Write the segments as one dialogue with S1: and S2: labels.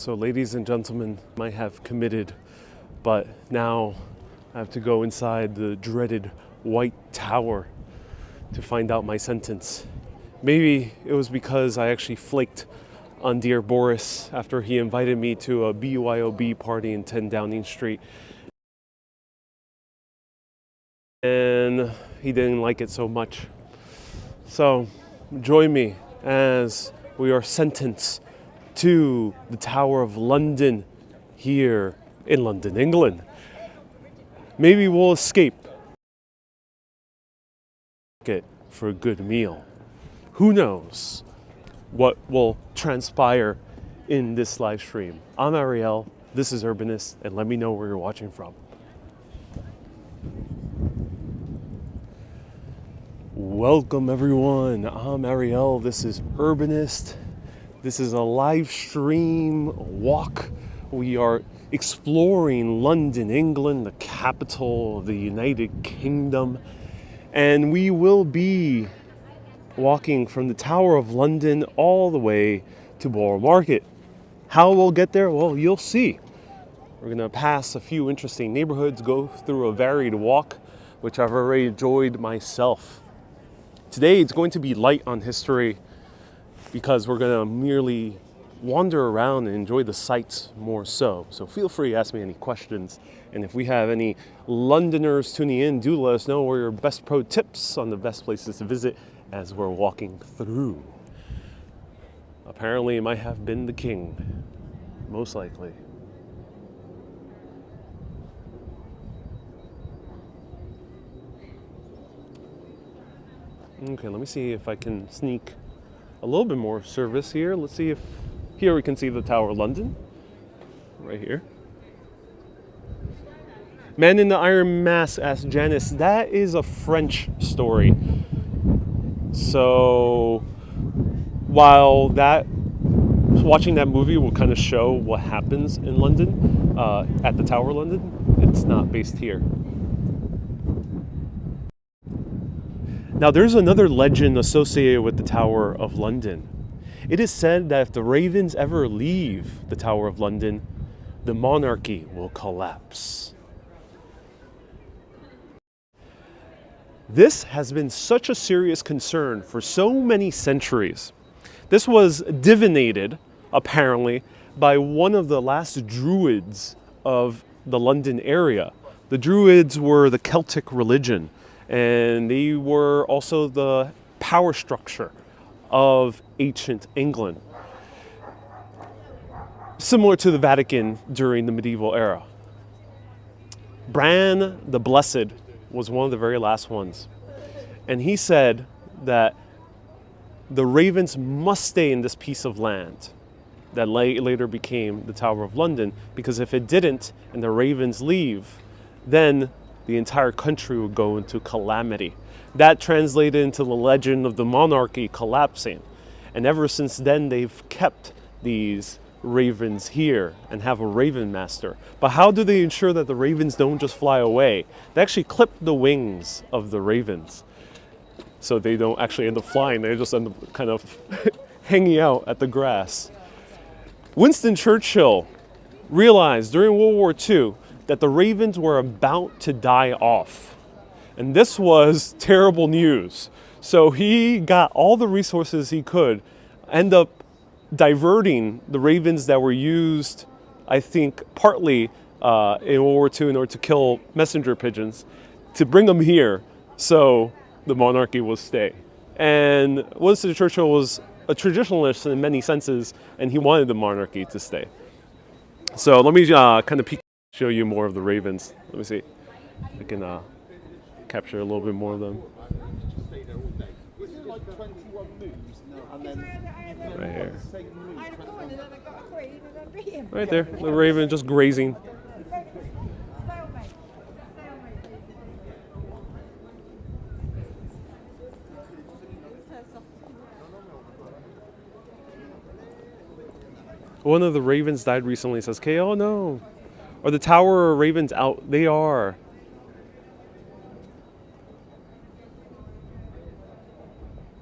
S1: So ladies and gentlemen, I have committed, but now I have to go inside the dreaded White Tower to find out my sentence. Maybe it was because I actually flaked on dear Boris after he invited me to a BYOB party in 10 Downing Street. And he didn't like it so much. So join me as we are sentenced to the Tower of London here in London, England. Maybe we'll escape for a good meal. Who knows what will transpire in this live stream. I'm Ariel, this is Urbanist, and let me know where you're watching from. Welcome everyone, I'm Ariel, this is Urbanist. This is a live stream walk. We are exploring London, England, the capital of the United Kingdom. And we will be walking from the Tower of London all the way to Borough Market. How we'll get there? Well, you'll see. We're gonna pass a few interesting neighborhoods, go through a varied walk, which I've already enjoyed myself. Today it's going to be light on history because we're gonna merely wander around and enjoy the sights more so. So feel free to ask me any questions. And if we have any Londoners tuning in, do let us know what your best pro tips on the best places to visit as we're walking through. Apparently it might have been the king, most likely. Okay, let me see if I can sneak a little bit more service here. Let's see if here we can see the Tower of London, right here. Man in the Iron Mask asked Janice, that is a French story. So while watching that movie will kind of show what happens in London, at the Tower of London, it's not based here. Now there's another legend associated with the Tower of London. It is said that if the ravens ever leave the Tower of London, the monarchy will collapse. This has been such a serious concern for so many centuries. This was divinated, apparently, by one of the last druids of the London area. The druids were the Celtic religion, and they were also the power structure of ancient England, similar to the Vatican during the medieval era. Bran the Blessed was one of the very last ones, and he said that the ravens must stay in this piece of land that later became the Tower of London, because if it didn't and the ravens leave, then the entire country would go into calamity. That translated into the legend of the monarchy collapsing. And ever since then, they've kept these ravens here and have a raven master. But how do they ensure that the ravens don't just fly away? They actually clip the wings of the ravens, so they don't actually end up flying. They just end up kind of hanging out at the grass. Winston Churchill realized during World War II that the ravens were about to die off. And this was terrible news. So he got all the resources he could, end up diverting the ravens that were used, I think, partly in World War II in order to kill messenger pigeons, to bring them here so the monarchy will stay. And Winston Churchill was a traditionalist in many senses, and he wanted the monarchy to stay. So let me kind of show you more of the ravens. Let me see. I can capture a little bit more of them. Right here. Right there, the raven just grazing. One of the ravens died recently, says Kay. Oh no. Are the tower ravens out? They are.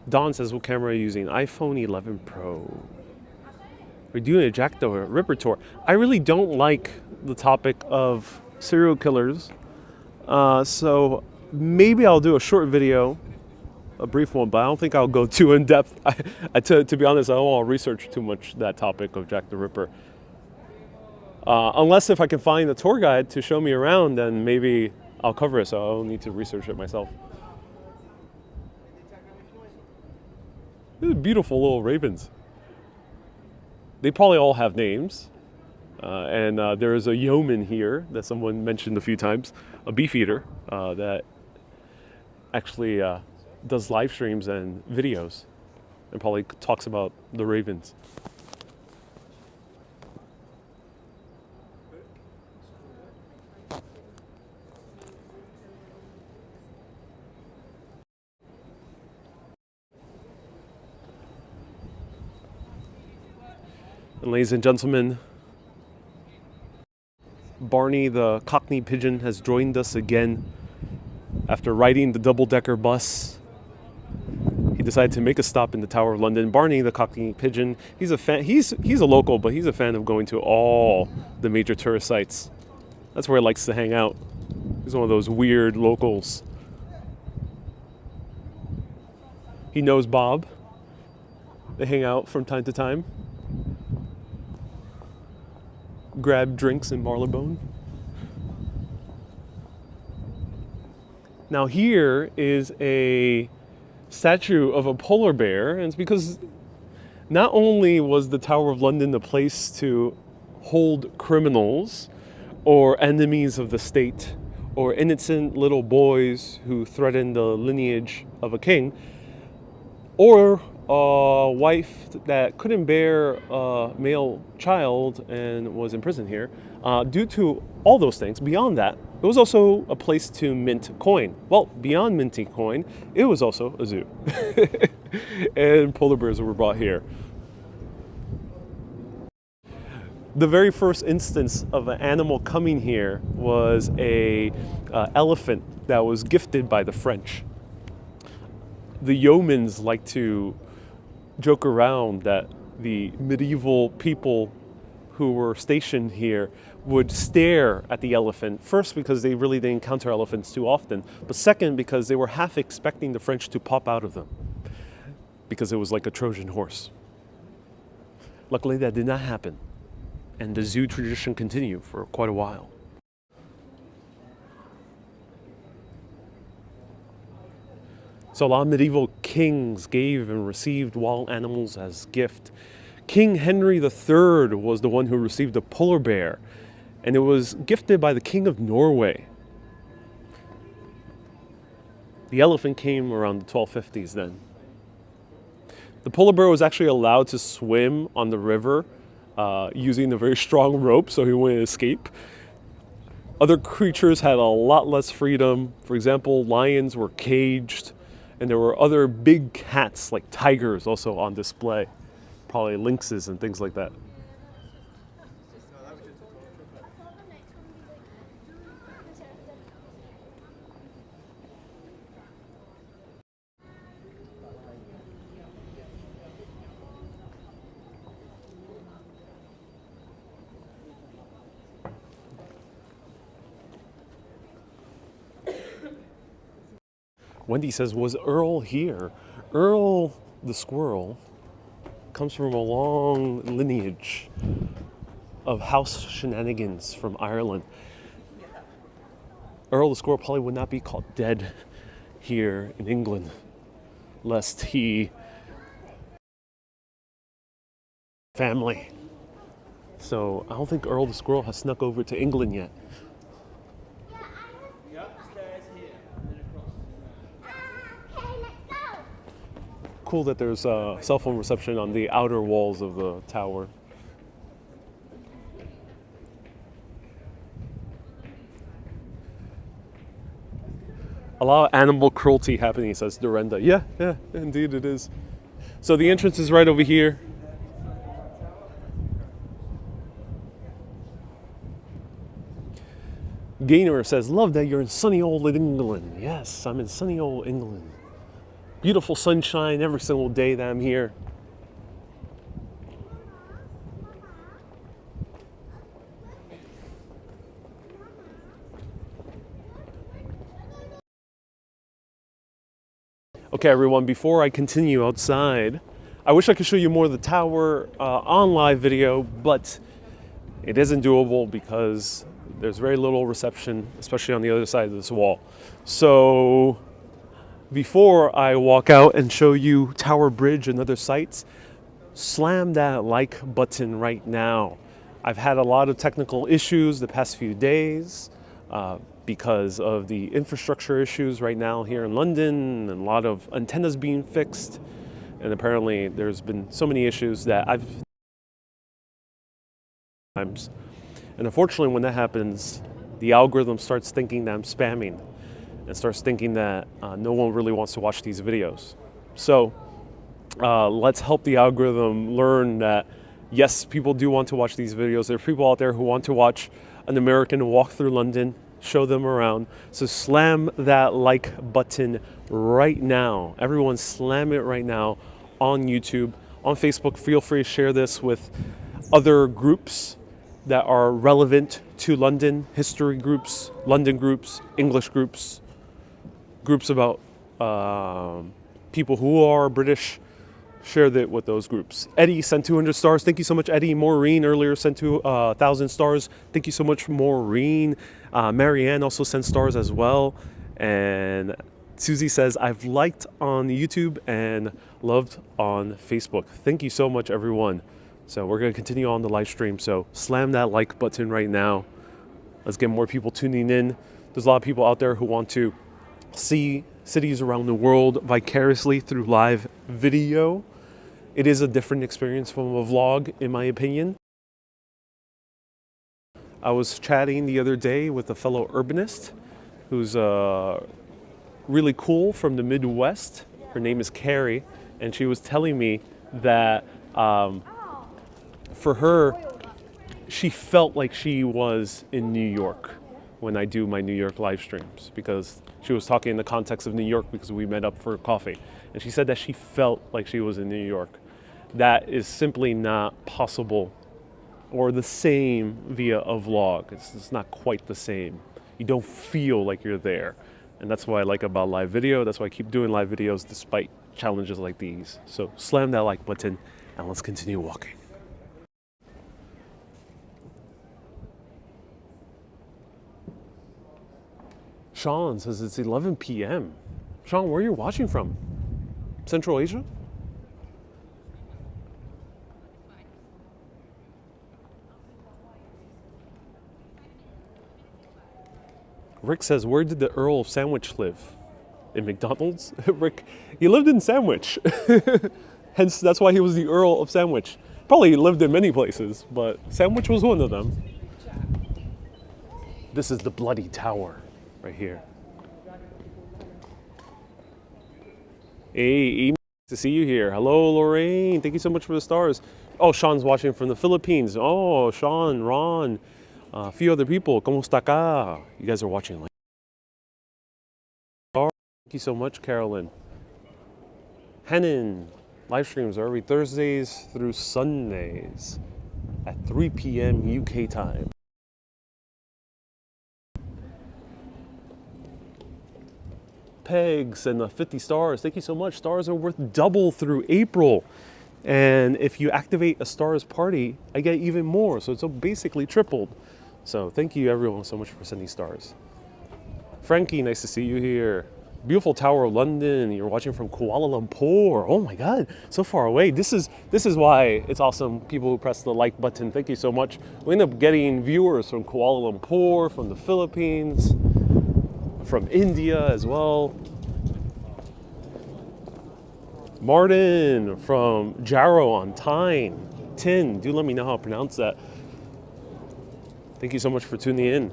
S1: Don says, what camera are you using? iPhone 11 Pro. We're doing a Jack the Ripper tour. I really don't like the topic of serial killers, so maybe I'll do a short video, a brief one, but I don't think I'll go too in depth. To be honest, I don't want to research too much that topic of Jack the Ripper. Unless if I can find a tour guide to show me around, then maybe I'll cover it, so I don't need to research it myself. These are beautiful little ravens. They probably all have names. And there is a yeoman here that someone mentioned a few times, a beefeater that actually does live streams and videos and probably talks about the ravens. And ladies and gentlemen, Barney the Cockney pigeon has joined us again after riding the double-decker bus. He decided to make a stop in the Tower of London. Barney the Cockney pigeon, he's a fan. He's a local, but he's a fan of going to all the major tourist sites. That's where he likes to hang out. He's one of those weird locals. He knows Bob. They hang out from time to time. Grab drinks in Marylebone. Now here is a statue of a polar bear, and it's because not only was the Tower of London the place to hold criminals or enemies of the state or innocent little boys who threatened the lineage of a king, or a wife that couldn't bear a male child and was imprisoned here. Due to all those things, beyond that, it was also a place to mint coin. Well, beyond minting coin, it was also a zoo. And polar bears were brought here. The very first instance of an animal coming here was a elephant that was gifted by the French. The yeomans like to joke around that the medieval people who were stationed here would stare at the elephant, first because they really didn't encounter elephants too often, but second because they were half expecting the French to pop out of them because it was like a Trojan horse. Luckily that did not happen, and the zoo tradition continued for quite a while. So a lot of medieval kings gave and received wild animals as gift. King Henry III was the one who received a polar bear, and it was gifted by the King of Norway. The elephant came around the 1250s then. The polar bear was actually allowed to swim on the river using a very strong rope so he wouldn't escape. Other creatures had a lot less freedom. For example, lions were caged, and there were other big cats like tigers also on display, probably lynxes and things like that. Wendy says, was Earl here? Earl the squirrel comes from a long lineage of house shenanigans from Ireland. Earl the squirrel probably would not be caught dead here in England, lest he family. So I don't think Earl the squirrel has snuck over to England yet. Cool that there's cell phone reception on the outer walls of the tower. A lot of animal cruelty happening, says Dorinda. Yeah, indeed it is. So the entrance is right over here. Gainer says, love that you're in sunny old England. Yes, I'm in sunny old England. Beautiful sunshine every single day that I'm here. Okay, everyone, before I continue outside, I wish I could show you more of the tower on live video, but it isn't doable because there's very little reception, especially on the other side of this wall. So before I walk out and show you Tower Bridge and other sites, slam that like button right now. I've had a lot of technical issues the past few days because of the infrastructure issues right now here in London, and a lot of antennas being fixed. And apparently there's been so many issues that I've times. And unfortunately, when that happens, the algorithm starts thinking that I'm spamming and starts thinking that no one really wants to watch these videos. So let's help the algorithm learn that yes, people do want to watch these videos. There are people out there who want to watch an American walk through London, show them around. So slam that like button right now. Everyone slam it right now on YouTube, on Facebook. Feel free to share this with other groups that are relevant to London, history groups, London groups, English groups, groups about people who are British. Share that with those groups. Eddie sent 200 stars. Thank you so much, Eddie. Maureen earlier sent 1,000 stars. Thank you so much, Maureen. Marianne also sent stars as well. And Susie says, I've liked on YouTube and loved on Facebook. Thank you so much, everyone. So we're going to continue on the live stream. So slam that like button right now. Let's get more people tuning in. There's a lot of people out there who want to see cities around the world vicariously through live video. It is a different experience from a vlog, in my opinion. I was chatting the other day with a fellow urbanist who's really cool from the Midwest. Her name is Carrie, and she was telling me that for her, she felt like she was in New York when I do my New York live streams, because she was talking in the context of New York because we met up for coffee. And she said that she felt like she was in New York. That is simply not possible or the same via a vlog. It's not quite the same. You don't feel like you're there. And that's what I like about live video. That's why I keep doing live videos despite challenges like these. So slam that like button and let's continue walking. Sean says it's 11 p.m. Sean, where are you watching from? Central Asia? Rick says, where did the Earl of Sandwich live? In McDonald's? Rick, he lived in Sandwich. Hence, that's why he was the Earl of Sandwich. Probably lived in many places, but Sandwich was one of them. This is the Bloody Tower right here. Hey, to see you here. Hello, Lorraine. Thank you so much for the stars. Oh, Sean's watching from the Philippines. Oh, Sean, Ron, a few other people. ¿Cómo está acá? You guys are watching. Thank you so much, Carolyn. Hannon, live streams are every Thursdays through Sundays at 3 p.m. UK time. Pegs and 50 stars. Thank you so much. Stars are worth double through April. And if you activate a stars party, I get even more. So it's basically tripled. So thank you everyone so much for sending stars. Frankie, nice to see you here. Beautiful Tower of London. You're watching from Kuala Lumpur. Oh my God, so far away. This is why it's awesome. People who press the like button. Thank you so much. We end up getting viewers from Kuala Lumpur, from the Philippines, from India as well. Martin from Jarrow on Tyne. Tin, do let me know how to pronounce that. Thank you so much for tuning in.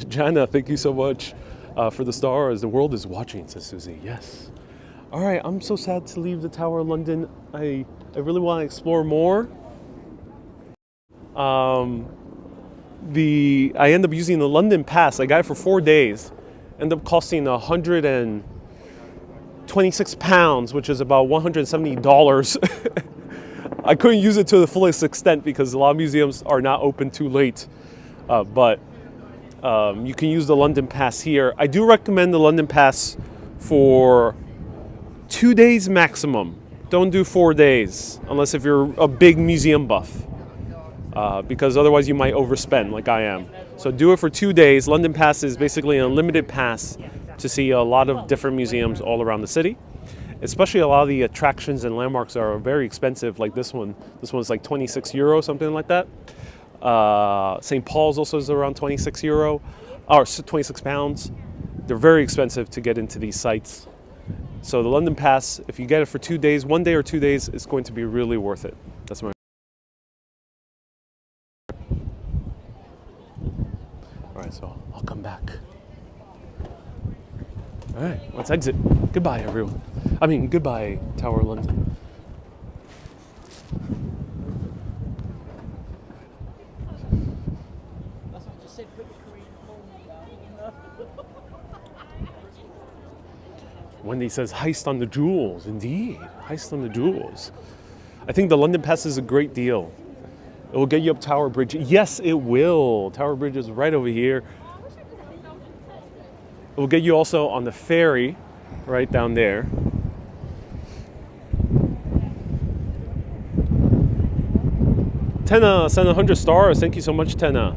S1: Jana, thank you so much for the stars. The world is watching, says Susie. Yes. All right, I'm so sad to leave the Tower of London. I really want to explore more. I end up using the London Pass. I got it for 4 days. Ended up costing £126, which is about $170. I couldn't use it to the fullest extent because a lot of museums are not open too late. But You can use the London Pass here. I do recommend the London Pass for 2 days maximum. Don't do 4 days unless if you're a big museum buff, because otherwise you might overspend like I am. So do it for 2 days. London Pass is basically an unlimited pass to see a lot of different museums all around the city. Especially a lot of the attractions and landmarks are very expensive, like this one. This one's like 26 euro, something like that. St. Paul's also is around 26 euro, or 26 pounds. They're very expensive to get into these sites. So the London Pass, if you get it for 2 days, 1 day or 2 days, it's going to be really worth it. That's my. All right, so I'll come back. All right, let's exit. Goodbye, everyone. I mean, goodbye, Tower London. Wendy says, heist on the jewels. Indeed, heist on the jewels. I think the London Pass is a great deal. It will get you up Tower Bridge. Yes, it will. Tower Bridge is right over here. It will get you also on the ferry right down there. Tenna sent 100 stars. Thank you so much, Tenna.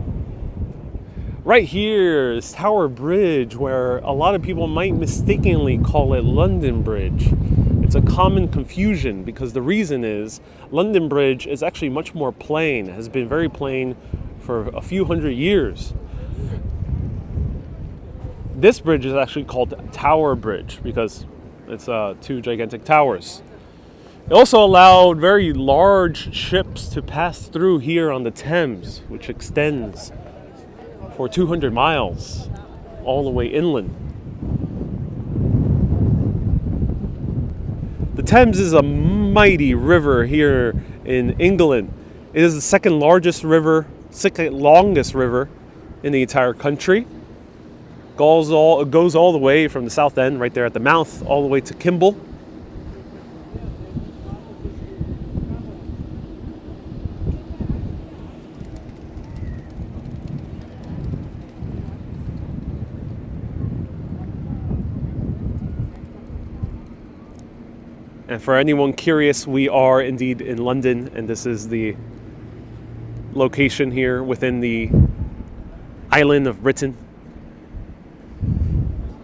S1: Right here is Tower Bridge, where a lot of people might mistakenly call it London Bridge. It's a common confusion because the reason is London Bridge is actually much more plain, has been very plain for a few hundred years. This bridge is actually called Tower Bridge because it's 2 gigantic towers. It also allowed very large ships to pass through here on the Thames, which extends for 200 miles all the way inland. The Thames is a mighty river here in England. It is the second longest river in the entire country. Goes all the way from the south end, right there at the mouth, all the way to Kimball. And for anyone curious, we are indeed in London, and this is the location here within the island of Britain.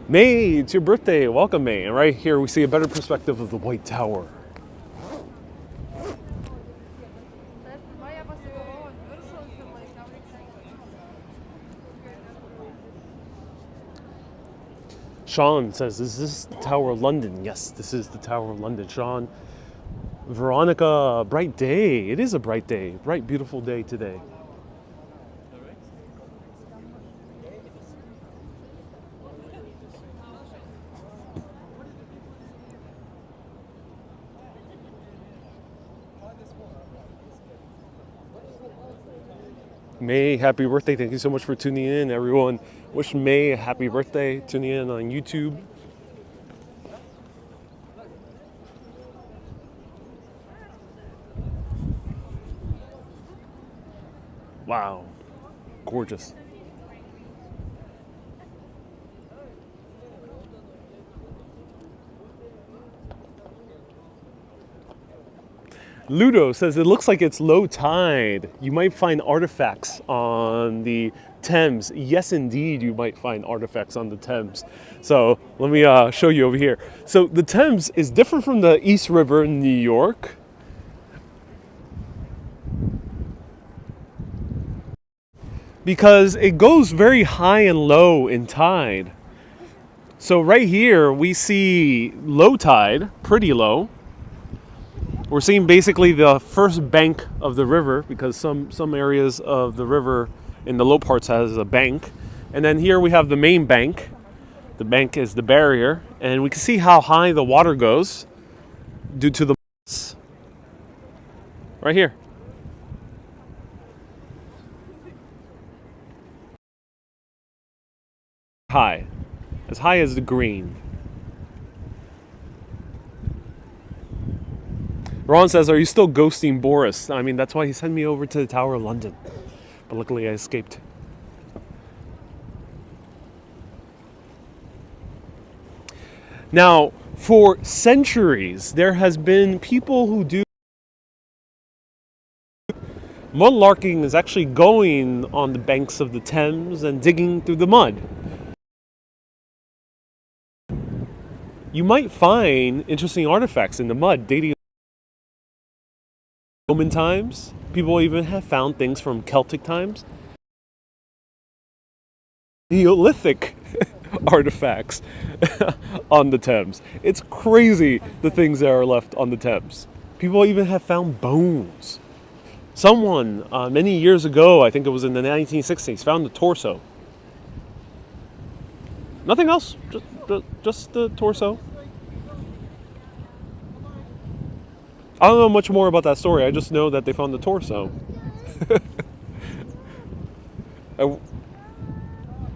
S1: May, it's your birthday. Welcome, May. And right here we see a better perspective of the White Tower. Sean says, is this the Tower of London? Yes, this is the Tower of London, Sean. Veronica, bright day. It is a bright day. Bright, beautiful day today. May, happy birthday. Thank you so much for tuning in, everyone. Wish May a happy birthday. Tuning in on YouTube. Wow. Gorgeous. Ludo says it looks like it's low tide. You might find artifacts on the Thames. Yes, indeed, you might find artifacts on the Thames. So let me show you over here. So the Thames is different from the East River in New York. Because it goes very high and low in tide. So right here we see low tide, pretty low. We're seeing basically the first bank of the river because some areas of the river in the low parts has a bank. And then here we have the main bank. The bank is the barrier. And we can see how high the water goes due to the right here. High. As high as the green. Ron says, are you still ghosting Boris? I mean, that's why he sent me over to the Tower of London. But luckily I escaped. Now, for centuries, there has been people who do mudlarking is actually going on the banks of the Thames and digging through the mud. You might find interesting artifacts in the mud dating Roman times. People even have found things from Celtic times. Neolithic artifacts on the Thames. It's crazy the things that are left on the Thames. People even have found bones. Someone many years ago, I think it was in the 1960s, found the torso. Nothing else, just the torso. I don't know much more about that story. I just know that they found the torso.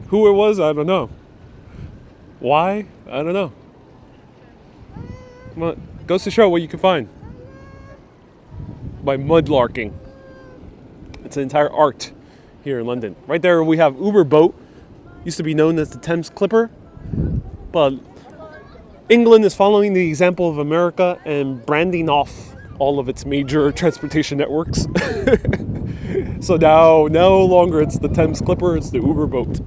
S1: Who it was, I don't know. Why? I don't know. Well, goes to show what you can find by mudlarking. It's an entire art here in London. Right there we have Uber boat. Used to be known as the Thames Clipper. But England is following the example of America and branding off all of its major transportation networks. So now no longer it's the Thames Clipper, it's the Uber boat.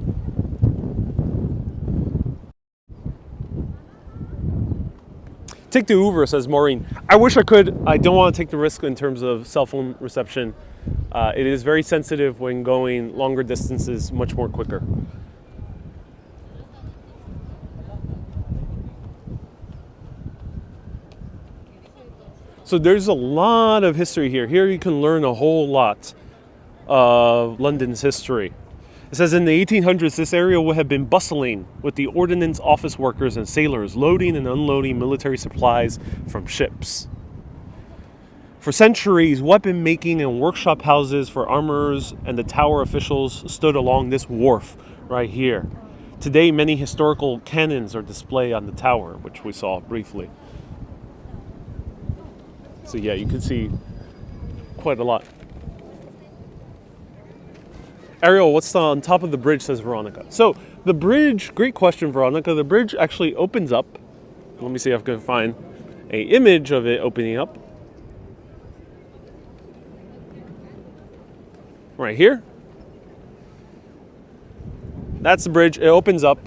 S1: Take the Uber, says Maureen. I wish I could. I don't want to take the risk in terms of cell phone reception. It is very sensitive when going longer distances, much more quicker. So there's a lot of history here. Here you can learn a whole lot of London's history. It says in the 1800s, this area would have been bustling with the ordnance office workers and sailors loading and unloading military supplies from ships. For centuries, weapon making and workshop houses for armorers and the tower officials stood along this wharf right here. Today, many historical cannons are displayed on the tower, which we saw briefly. So yeah, you can see quite a lot. Ariel, what's on top of the bridge, says Veronica. So the bridge, great question, Veronica. The bridge actually opens up. Let me see if I can find an image of it opening up. Right here. That's the bridge. It opens up.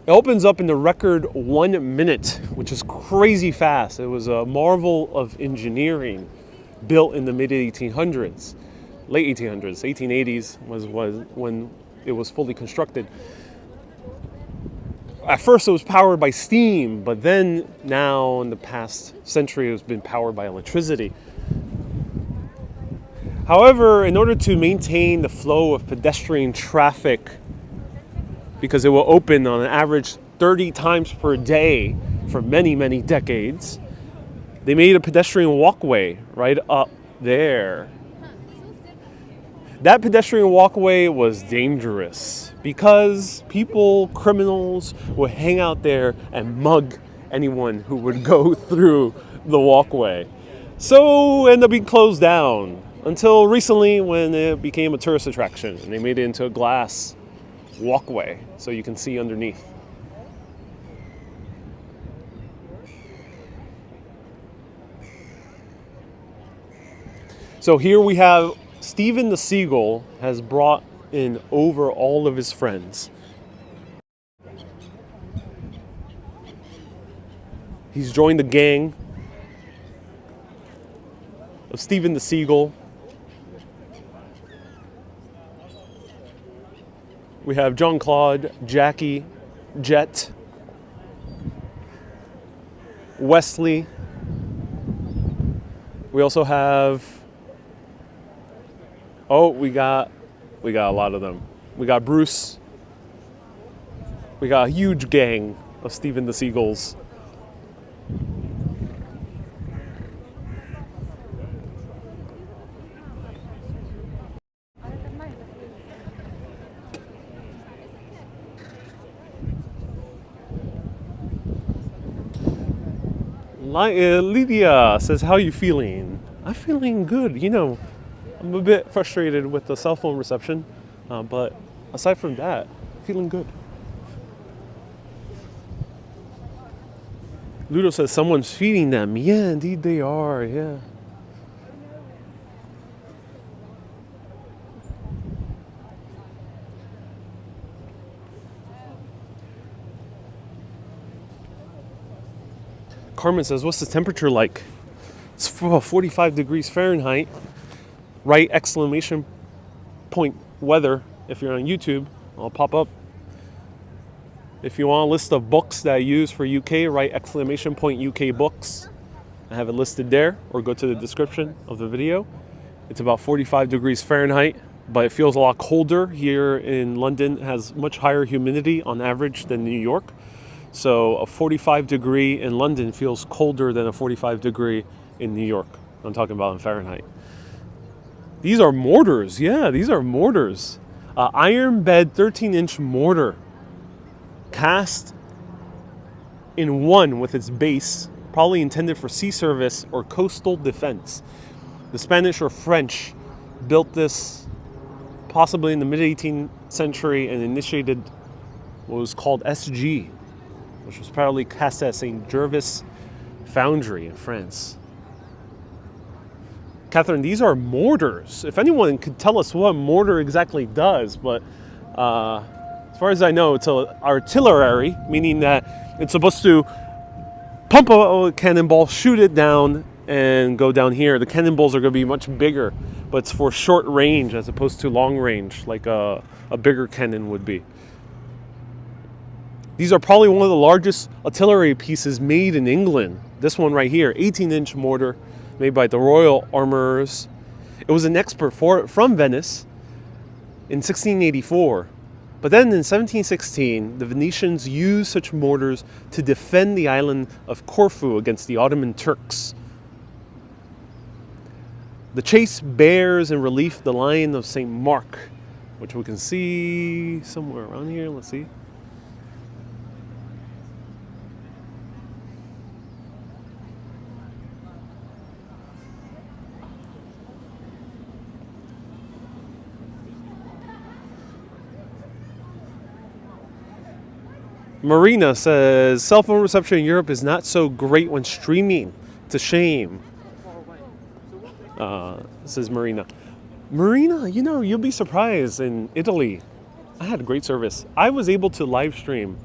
S1: It opens up in the record 1 minute, which is crazy fast. It was a marvel of engineering built in the mid-1800s. Late 1800s, 1880s was when it was fully constructed. At first it was powered by steam, but then now in the past century it has been powered by electricity. However, in order to maintain the flow of pedestrian traffic, because it will open on an average 30 times per day for many, many decades, they made a pedestrian walkway right up there. That pedestrian walkway was dangerous because people, criminals, would hang out there and mug anyone who would go through the walkway. So it ended up being closed down until recently when it became a tourist attraction and they made it into a glass walkway so you can see underneath. So here we have Stephen the Seagull has brought in over all of his friends. He's joined the gang of Stephen the Seagull. We have John Claude, Jackie, Jet, Wesley. We also have, we got a lot of them. We got Bruce. We got a huge gang of Stephen the Seagulls. Lydia says, how are you feeling? I'm feeling good. You know, I'm a bit frustrated with the cell phone reception, but aside from that, feeling good. Ludo says someone's feeding them. Yeah, indeed they are. Yeah. Carmen says, what's the temperature like? It's 45 degrees Fahrenheit. Write exclamation point weather if you're on YouTube. I'll pop up. If you want a list of books that I use for UK, write exclamation point UK books. I have it listed there, or go to the description of the video. It's about 45 degrees Fahrenheit, but it feels a lot colder here in London. It has much higher humidity on average than New York. So a 45 degree in London feels colder than a 45 degree in New York. I'm talking about in Fahrenheit. These are mortars. Yeah, these are mortars. Iron bed 13-inch mortar. Cast in one with its base, probably intended for sea service or coastal defense. The Spanish or French built this possibly in the mid-18th century and initiated what was called SG, which was probably cast at St. Gervais Foundry in France. Catherine, these are mortars. If anyone could tell us what a mortar exactly does, but as far as I know, it's artillery, meaning that it's supposed to pump a cannonball, shoot it down, and go down here. The cannonballs are going to be much bigger, but it's for short range as opposed to long range, like a bigger cannon would be. These are probably one of the largest artillery pieces made in England. This one right here, 18-inch mortar, made by the Royal Armourers. It was an export from Venice in 1684. But then in 1716, the Venetians used such mortars to defend the island of Corfu against the Ottoman Turks. The chase bears in relief the Lion of St. Mark, which we can see somewhere around here. Let's see. Marina says, cell phone reception in Europe is not so great when streaming. It's a shame. Says Marina. Marina, you know, you'll be surprised. In Italy, I had a great service. I was able to live stream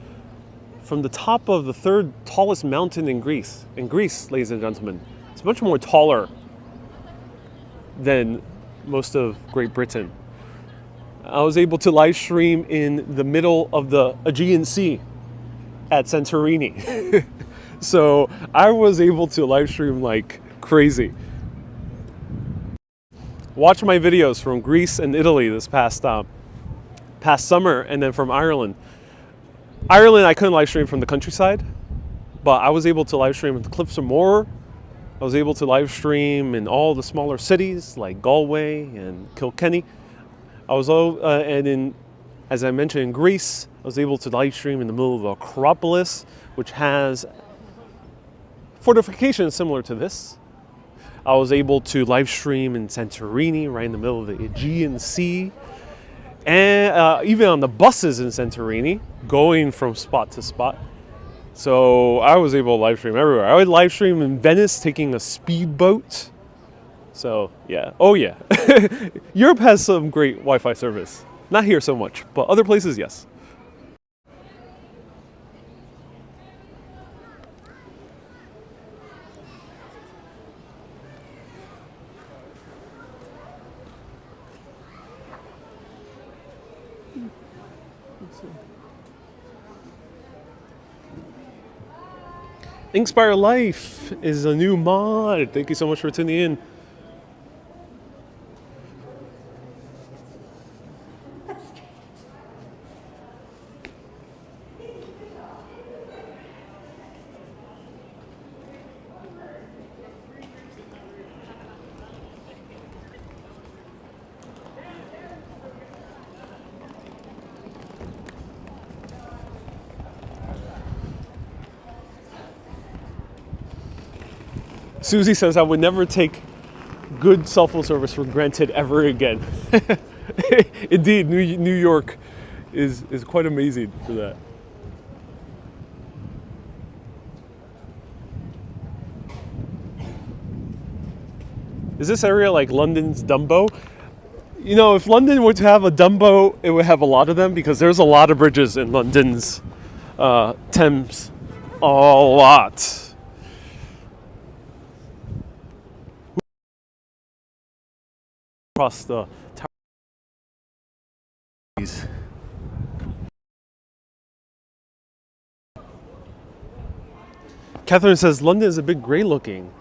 S1: from the top of the third tallest mountain in Greece. In Greece, ladies and gentlemen, it's much more taller than most of Great Britain. I was able to live stream in the middle of the Aegean Sea at Santorini. So I was able to live stream like crazy. Watch my videos from Greece and Italy this past summer, and then from Ireland. Ireland, I couldn't live stream from the countryside, but I was able to live stream at the Cliffs of Moher. I was able to live stream in all the smaller cities like Galway and Kilkenny. I was as I mentioned, in Greece, I was able to live stream in the middle of the Acropolis, which has fortifications similar to this. I was able to live stream in Santorini, right in the middle of the Aegean Sea. And even on the buses in Santorini, going from spot to spot. So I was able to live stream everywhere. I would live stream in Venice, taking a speedboat. So yeah, oh yeah. Europe has some great Wi-Fi service. Not here so much, but other places, yes. Inkspire Life is a new mod. Thank you so much for tuning in. Susie says, I would never take good cell phone service for granted ever again. Indeed, New York is quite amazing for that. Is this area like London's Dumbo? You know, if London were to have a Dumbo, it would have a lot of them because there's a lot of bridges in London's Thames. A lot. Across the towers. Catherine says London is a bit grey looking.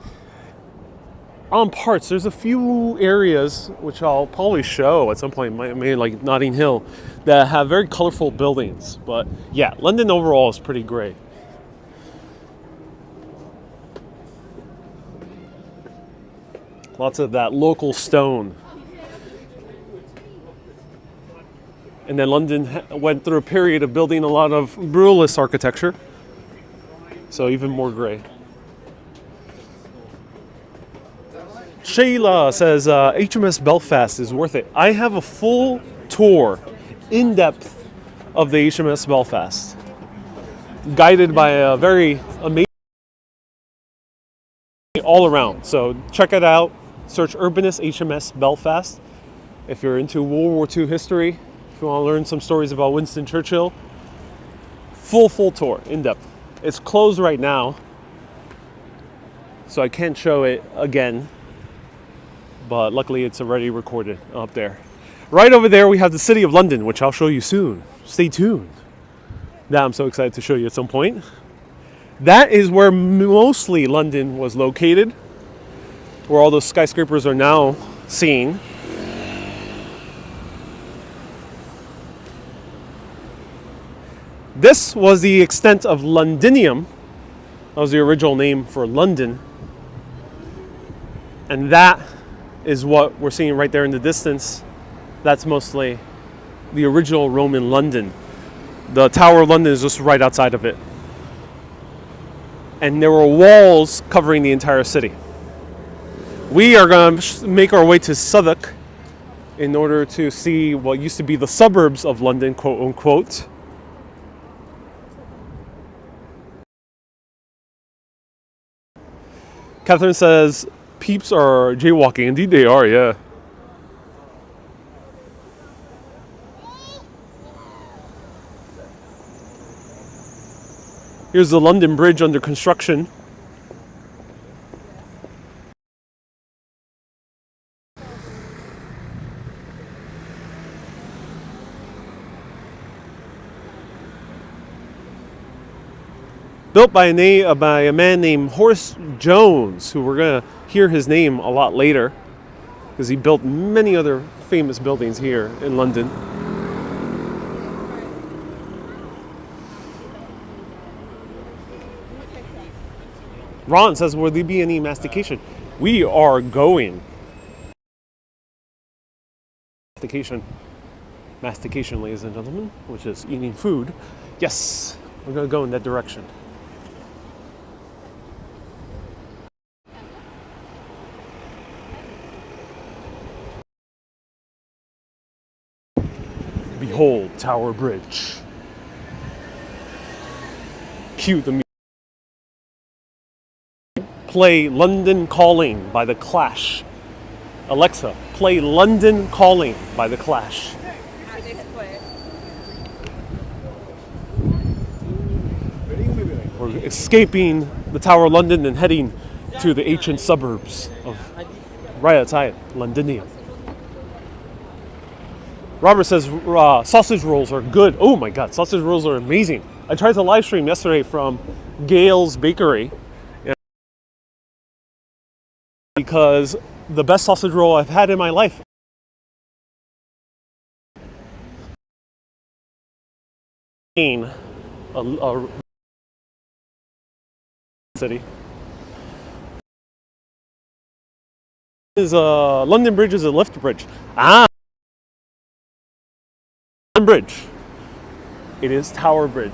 S1: On parts, there's a few areas which I'll probably show at some point, maybe like Notting Hill, that have very colorful buildings. But yeah, London overall is pretty grey. Lots of that local stone. And then London went through a period of building a lot of brutalist architecture. So even more grey. Shayla says HMS Belfast is worth it. I have a full tour, in depth, of the HMS Belfast, guided by a very amazing all around. So check it out. Search Urbanist HMS Belfast if you're into World War II history. If you want to learn some stories about Winston Churchill. Full tour, in depth. It's closed right now, so I can't show it again. But luckily it's already recorded up there. Right over there we have the City of London, which I'll show you soon. Stay tuned. Now I'm so excited to show you at some point. That is where mostly London was located, where all those skyscrapers are now seen. This was the extent of Londinium. That was the original name for London. And that is what we're seeing right there in the distance. That's mostly the original Roman London. The Tower of London is just right outside of it. And there were walls covering the entire city. We are going to make our way to Southwark in order to see what used to be the suburbs of London, quote unquote. Catherine says, peeps are jaywalking. Indeed they are, yeah. Here's the London Bridge under construction. Built by a man named Horace Jones, who we're going to hear his name a lot later, because he built many other famous buildings here in London. Ron says, will there be any mastication? We are going. Mastication, ladies and gentlemen, which is eating food. Yes, we're going to go in that direction. Behold, Tower Bridge. Cue the music. Play London Calling by The Clash. Alexa, play London Calling by The Clash. We're escaping the Tower of London and heading to the ancient suburbs of right outside Londinium. Robert says sausage rolls are good. Oh my god, sausage rolls are amazing. I tried to live stream yesterday from Gail's Bakery because the best sausage roll I've had in my life. A city. London Bridge is a lift bridge. Bridge. It is Tower Bridge.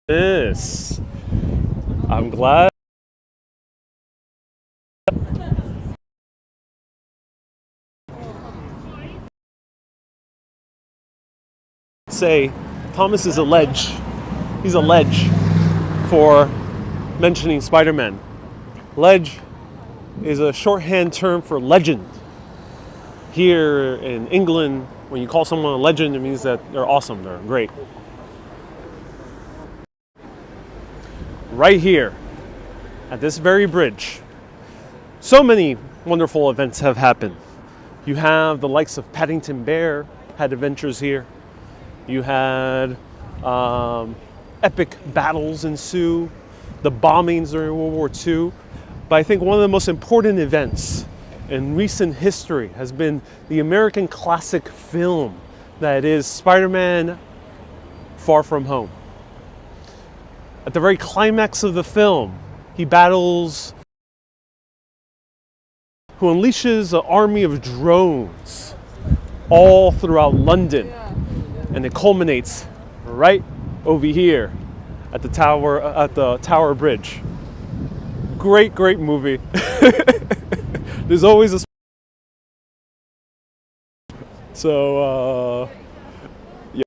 S1: Yes. I'm glad. Say, Thomas is a ledge. He's a ledge for mentioning Spider-Man. Ledge is a shorthand term for legend. Here in England, when you call someone a legend, it means that they're awesome, they're great. Right here, at this very bridge, so many wonderful events have happened. You have the likes of Paddington Bear had adventures here. You had epic battles ensue, the bombings during World War II. But I think one of the most important events in recent history has been the American classic film that is Spider-Man Far From Home. At the very climax of the film, he battles who unleashes an army of drones all throughout London. And it culminates right over here at the Tower Bridge. Great, great movie. There's always a yeah.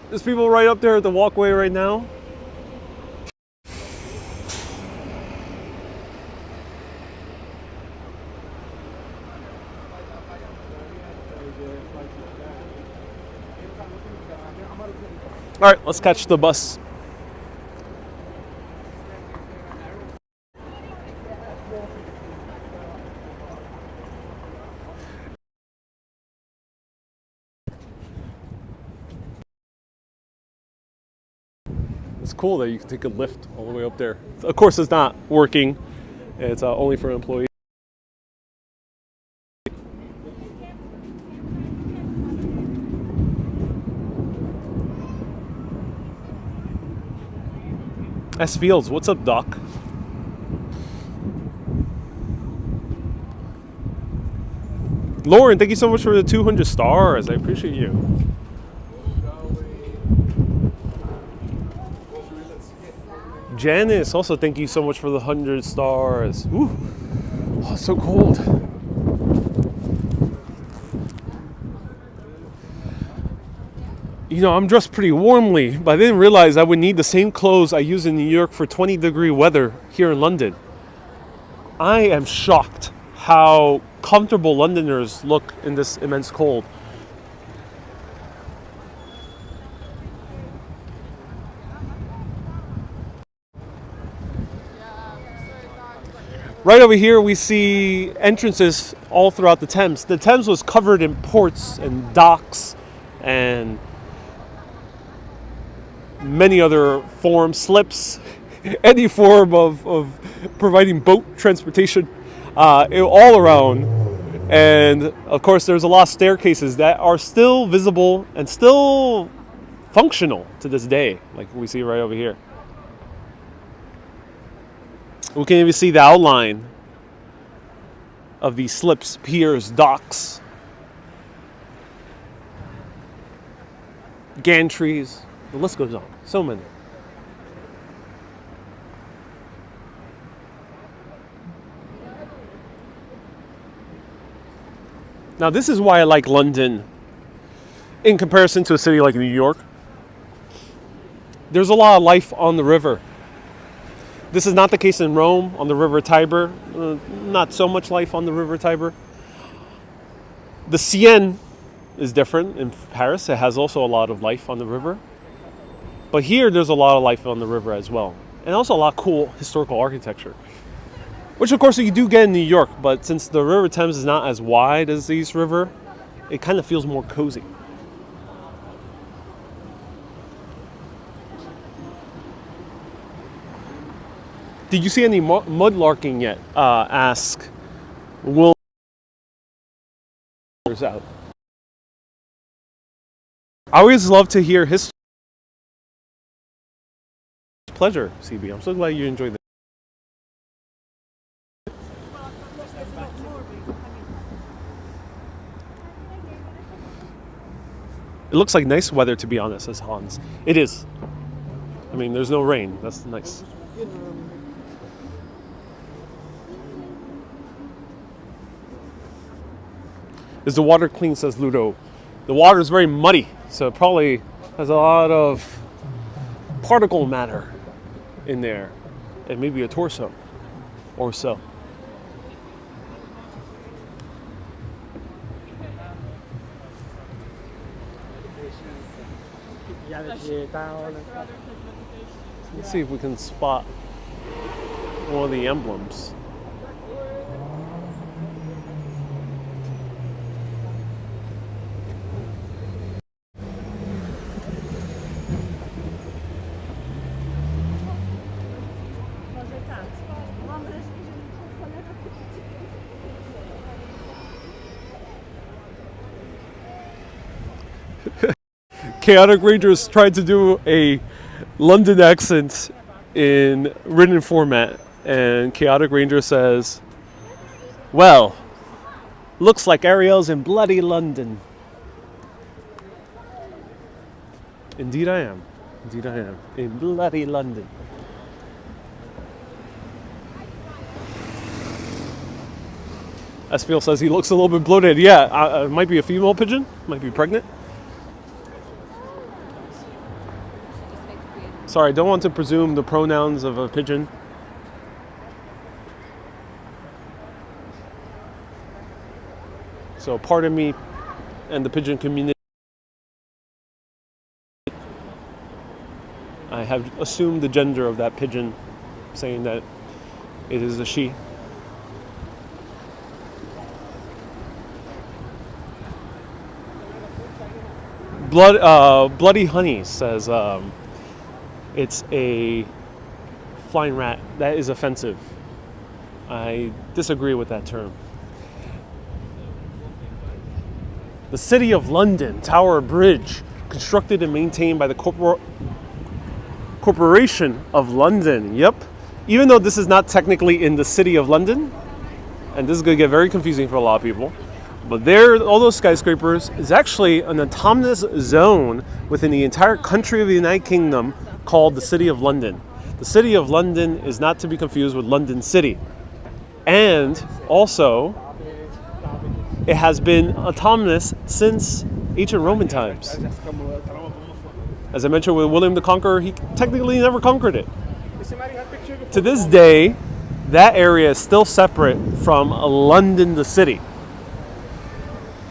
S1: There's people right up there at the walkway right now. All right, let's catch the bus. It's cool that you can take a lift all the way up there. Of course, it's not working. It's only for employees. S Fields, what's up, Doc? Lauren, thank you so much for the 200 stars. I appreciate you. Janice, also thank you so much for the 100 stars. Ooh, oh, it's so cold. You know, I'm dressed pretty warmly, but I didn't realize I would need the same clothes I use in New York for 20-degree weather here in London. I am shocked how comfortable Londoners look in this immense cold. Right over here we see entrances all throughout the Thames. The Thames was covered in ports and docks and many other forms, slips, any form of providing boat transportation all around. And of course there's a lot of staircases that are still visible and still functional to this day, like we see right over here. We can even see the outline of these slips, piers, docks, gantries. The list goes on. So many. Now, this is why I like London in comparison to a city like New York. There's a lot of life on the river. This is not the case in Rome on the River Tiber. Not so much life on the River Tiber. The Seine is different in Paris. It has also a lot of life on the river. But here there's a lot of life on the river as well. And also a lot of cool historical architecture. Which of course you do get in New York, but since the River Thames is not as wide as the East River, it kind of feels more cozy. Did you see any mudlarking yet? Ask Will out. I always love to hear history. Pleasure, CB. I'm so glad you enjoyed this. It looks like nice weather, to be honest, says Hans. It is. I mean, there's no rain. That's nice. Is the water clean, says Ludo. The water is very muddy, so it probably has a lot of particle matter in there. And maybe a torso or so. Let's see if we can spot one of the emblems. Chaotic Rangers tried to do a London accent in written format, and Chaotic Ranger says, "Well, looks like Ariel's in bloody London." Indeed I am. Indeed I am. In bloody London. Esfiel says he looks a little bit bloated. Yeah, it might be a female pigeon. Might be pregnant. Sorry, I don't want to presume the pronouns of a pigeon. So pardon me and the pigeon community. I have assumed the gender of that pigeon, saying that it is a she. Bloody Honey says it's a flying rat. That is offensive. I disagree with that term. The City of London Tower Bridge, constructed and maintained by the Corporation of London. Yep. Even though this is not technically in the City of London, and this is going to get very confusing for a lot of people, but there, all those skyscrapers is actually an autonomous zone within the entire country of the United Kingdom called the City of London. The City of London is not to be confused with London City. And also, it has been autonomous since ancient Roman times. As I mentioned with William the Conqueror, he technically never conquered it. To this day, that area is still separate from London the city.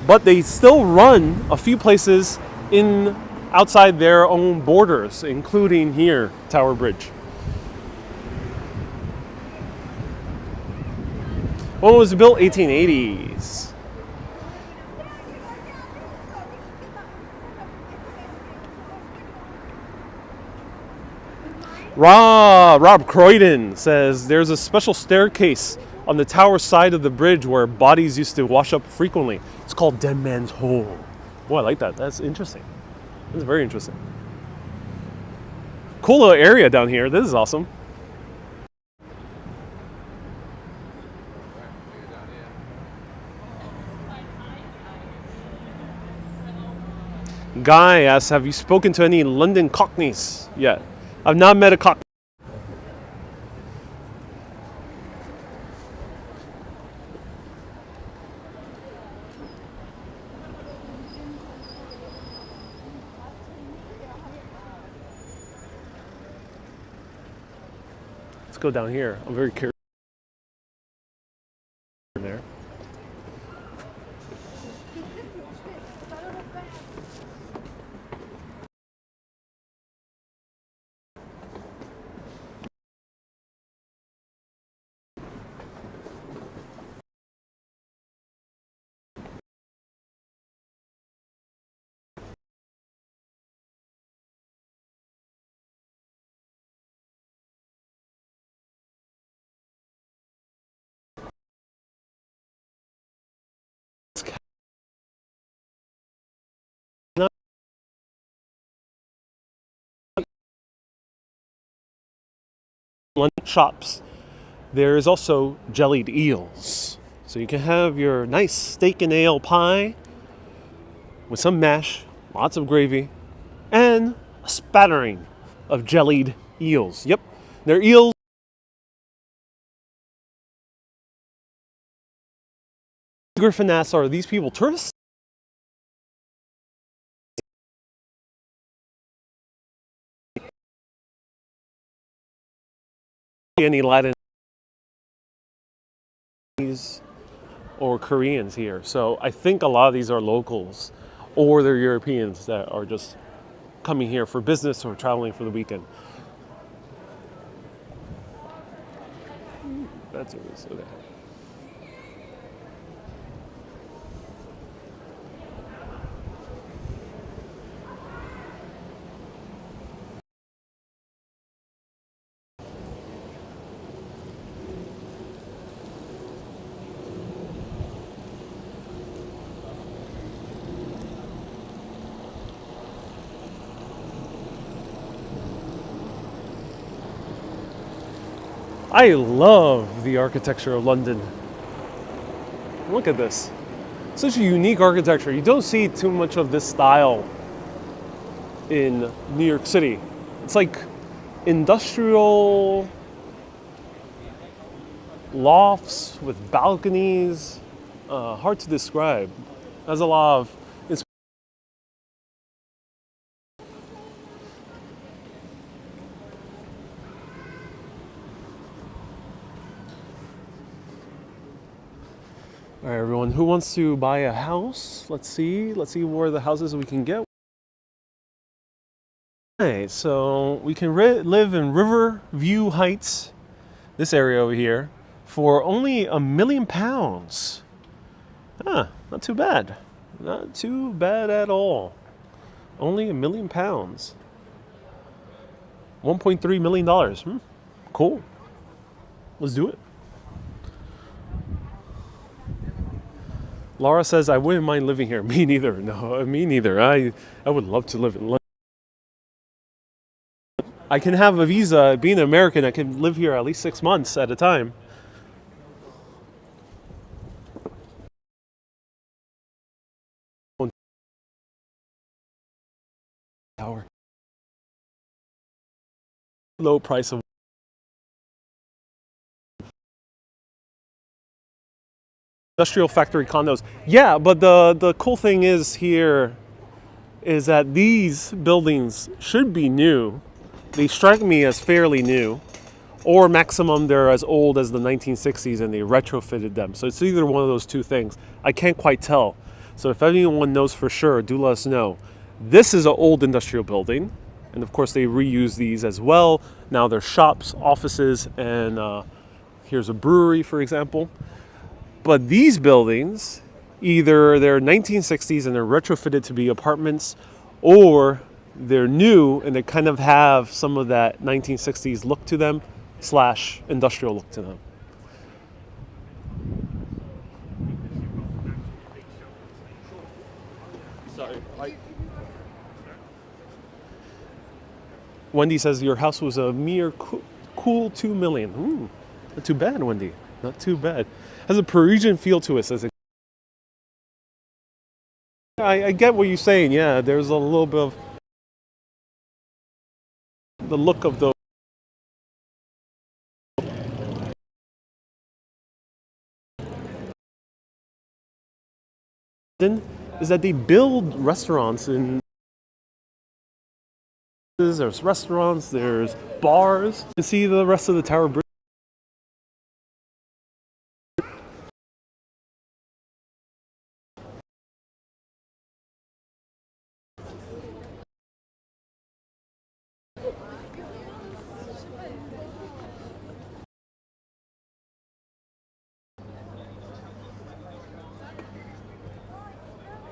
S1: But they still run a few places in outside their own borders, including here, Tower Bridge. When was it built? 1880s. Rob Croydon says there's a special staircase on the tower side of the bridge where bodies used to wash up frequently. It's called Dead Man's Hole. Boy, I like that. That's interesting. That's very interesting. Cool little area down here. This is awesome. Guy asks, have you spoken to any London Cockneys yet? I've not met a Cockney. Let's go down here. I'm very curious. There. Lunch shops. There's also jellied eels. So you can have your nice steak and ale pie with some mash lots of gravy, and a spattering of jellied eels. Yep, they're eels. Griffin asks, are these people tourists? Any Latin or Koreans here. So I think a lot of these are locals or they're Europeans that are just coming here for business or traveling for the weekend. That's what it is. Okay. I love the architecture of London. Look at this. Such a unique architecture. You don't see too much of this style in New York City. It's like industrial lofts with balconies. Hard to describe. Has a lot of All right, everyone, who wants to buy a house? Let's see where the houses we can get. Okay, so we can live in Riverview Heights, this area over here, for only £1,000,000. Not too bad. Not too bad at all. Only £1,000,000. $1.3 million. Cool. Let's do it. Laura says, I wouldn't mind living here. Me neither. No, me neither. I would love to live in London. I can have a visa. Being an American, I can live here at least 6 months at a time. Low price of industrial factory condos. Yeah, but the cool thing is here is that these buildings should be new. They strike me as fairly new, or maximum they're as old as the 1960s and they retrofitted them. So it's either one of those two things. I can't quite tell. So if anyone knows for sure, do let us know. This is an old industrial building, and of course they reuse these as well. Now they're shops, offices, and here's a brewery, for example. But these buildings, either they're 1960s and they're retrofitted to be apartments, or they're new and they kind of have some of that 1960s look to them / industrial look to them. Sorry. Wendy says your house was a mere cool $2 million. Not too bad, Wendy. Not too bad. Has a Parisian feel to it, says it. I get what you're saying. Yeah, there's a little bit of the look of the is that they build restaurants and there's restaurants, there's bars. You can see the rest of the Tower Bridge.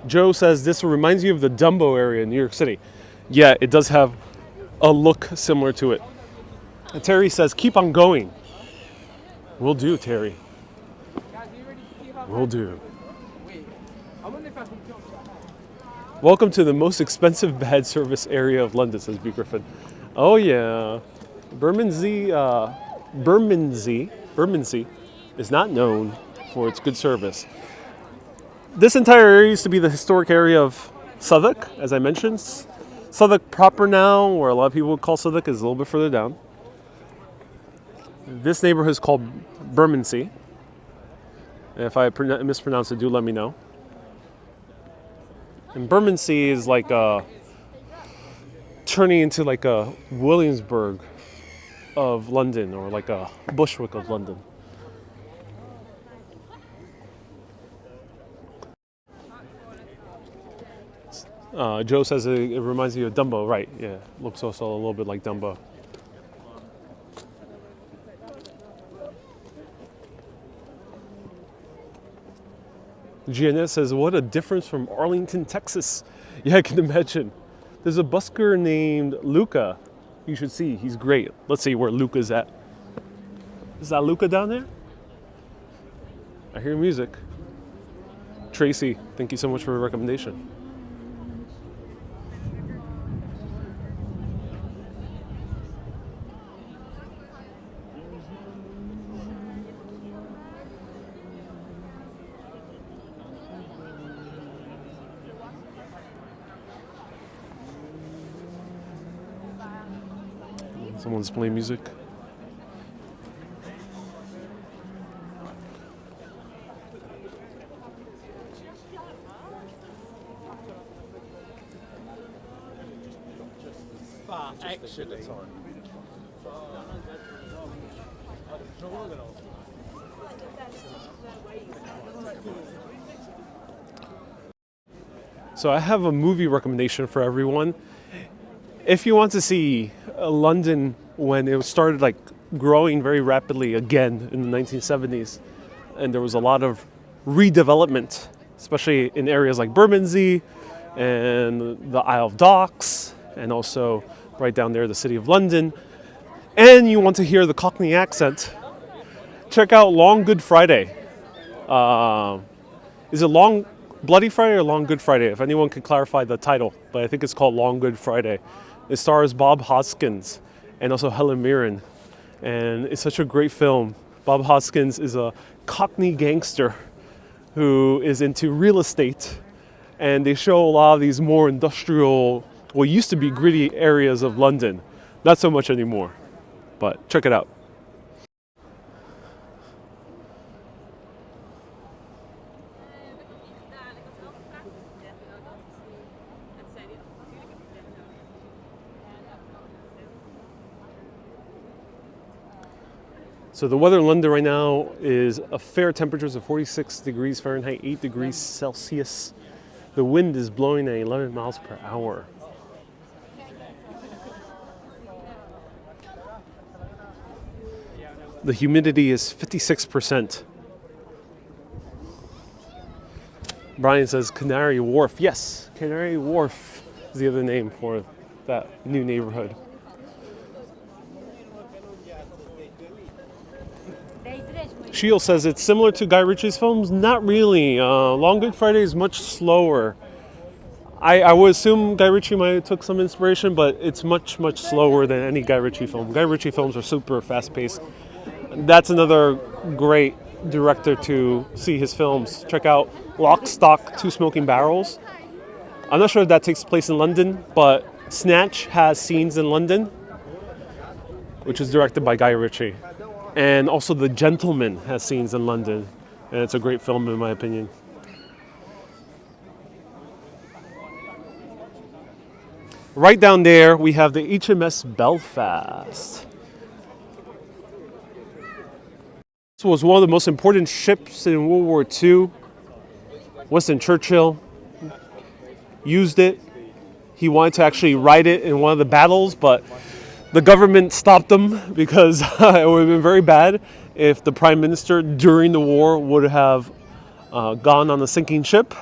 S1: Joe says this reminds you of the Dumbo area in New York City. Yeah, it does have a look similar to it. And Terry says, keep on going. Will do, Terry. Will do. Welcome to the most expensive bad service area of London, says B. Griffin. Oh yeah. Bermondsey is not known for its good service. This entire area used to be the historic area of Southwark, as I mentioned. Southwark proper now, or a lot of people would call Southwark, is a little bit further down. This neighborhood is called Bermondsey. If I mispronounce it, do let me know. And Bermondsey is like turning into like a Williamsburg of London, or like a Bushwick of London. Joe says it reminds me of Dumbo, right? Yeah, looks also a little bit like Dumbo. GNS says, what a difference from Arlington, Texas. Yeah, I can imagine. There's a busker named Luca. You should see, he's great. Let's see where Luca's at. Is that Luca down there? I hear music. Tracy, thank you so much for the recommendation. Someone's playing music. So I have a movie recommendation for everyone. If you want to see London when it started like growing very rapidly again in the 1970s, and there was a lot of redevelopment, especially in areas like Bermondsey and the Isle of Docks, and also right down there, the City of London, and you want to hear the Cockney accent, check out Long Good Friday. Is it Long Bloody Friday or Long Good Friday? If anyone could clarify the title, but I think it's called Long Good Friday. It stars Bob Hoskins and also Helen Mirren, and it's such a great film. Bob Hoskins is a Cockney gangster who is into real estate, and they show a lot of these more industrial, what used to be gritty areas of London. Not so much anymore, but check it out. So the weather in London right now is a fair temperatures of 46 degrees Fahrenheit, 8 degrees Celsius. The wind is blowing at 11 miles per hour. The humidity is 56%. Brian says Canary Wharf. Yes, Canary Wharf is the other name for that new neighborhood. Shield says it's similar to Guy Ritchie's films. Not really. Long Good Friday is much slower. I would assume Guy Ritchie might have took some inspiration, but it's much, much slower than any Guy Ritchie film. Guy Ritchie films are super fast-paced. That's another great director to see his films. Check out Lock, Stock, Two Smoking Barrels. I'm not sure if that takes place in London, but Snatch has scenes in London, which is directed by Guy Ritchie. And also The Gentleman has scenes in London, and it's a great film in my opinion. Right down there we have the HMS Belfast. This was one of the most important ships in World War II. Winston Churchill used it. He wanted to actually ride it in one of the battles, but the government stopped them because it would have been very bad if the Prime Minister during the war would have gone on a sinking ship.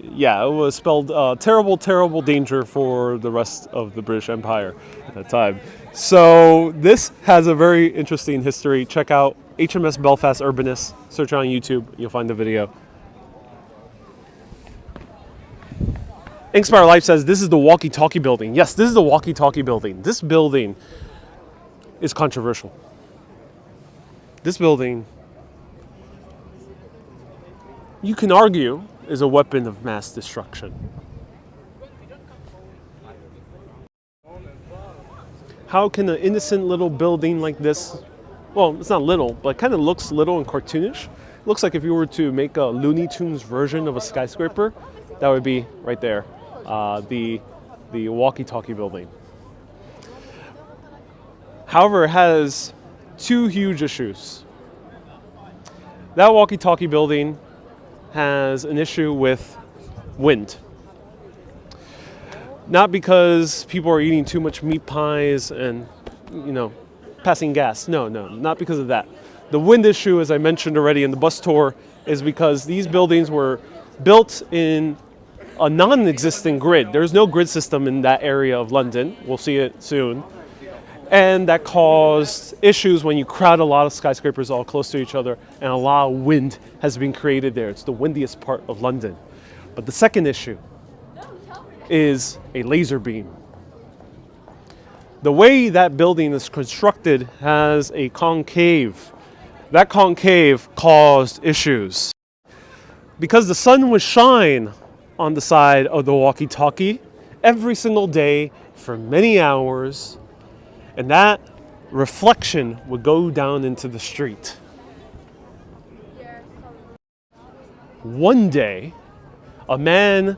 S1: Yeah, it was spelled terrible, terrible danger for the rest of the British Empire at that time. So this has a very interesting history. Check out HMS Belfast Urbanist. Search on YouTube, you'll find the video. Inkspire Life says this is the Walkie Talkie building. Yes, this is the Walkie Talkie building. This building is controversial. This building, you can argue, is a weapon of mass destruction. How can an innocent little building like this, well, it's not little, but it kind of looks little and cartoonish. It looks like if you were to make a Looney Tunes version of a skyscraper, that would be right there, the walkie-talkie building. However, it has two huge issues. That walkie-talkie building has an issue with wind. Not because people are eating too much meat pies and, passing gas. No, not because of that. The wind issue, as I mentioned already in the bus tour, is because these buildings were built in a non-existent grid. There's no grid system in that area of London. We'll see it soon. And that caused issues when you crowd a lot of skyscrapers all close to each other, and a lot of wind has been created there. It's the windiest part of London. But the second issue is a laser beam. The way that building is constructed has a concave. That concave caused issues. Because the sun would shine on the side of the walkie-talkie every single day for many hours, and that reflection would go down into the street. One day, a man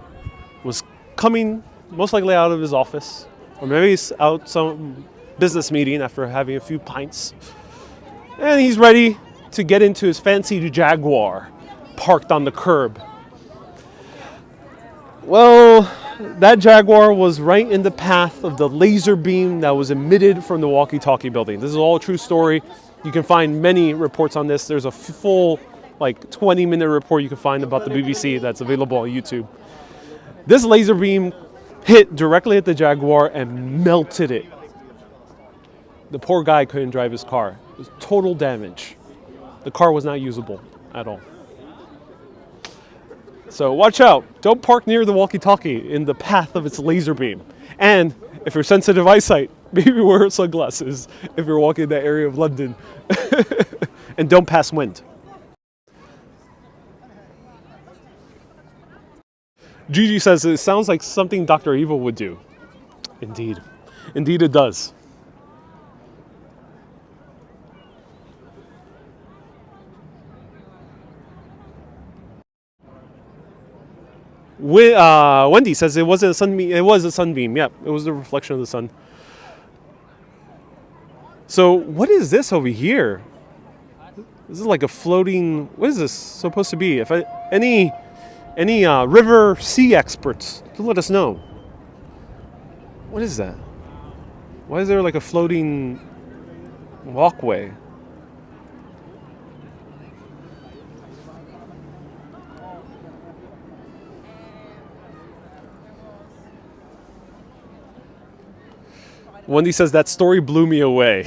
S1: was coming most likely out of his office, or maybe he's out some business meeting after having a few pints, and he's ready to get into his fancy Jaguar parked on the curb. Well, that Jaguar was right in the path of the laser beam that was emitted from the walkie-talkie building. This is all a true story. You can find many reports on this. There's a full 20-minute report you can find about the BBC that's available on YouTube. This laser beam hit directly at the Jaguar and melted it. The poor guy couldn't drive his car. It was total damage. The car was not usable at all. So watch out. Don't park near the walkie-talkie in the path of its laser beam. And if you're sensitive eyesight, maybe wear sunglasses if you're walking in that area of London. And don't pass wind. Gigi says it sounds like something Dr. Evil would do. Indeed. Indeed it does. Wendy says it wasn't a sunbeam. It was a sunbeam. Yep, it was the reflection of the sun. So what is this over here? This is like a floating. What is this supposed to be? If any river sea experts, let us know. What is that? Why is there like a floating walkway? Wendy says that story blew me away.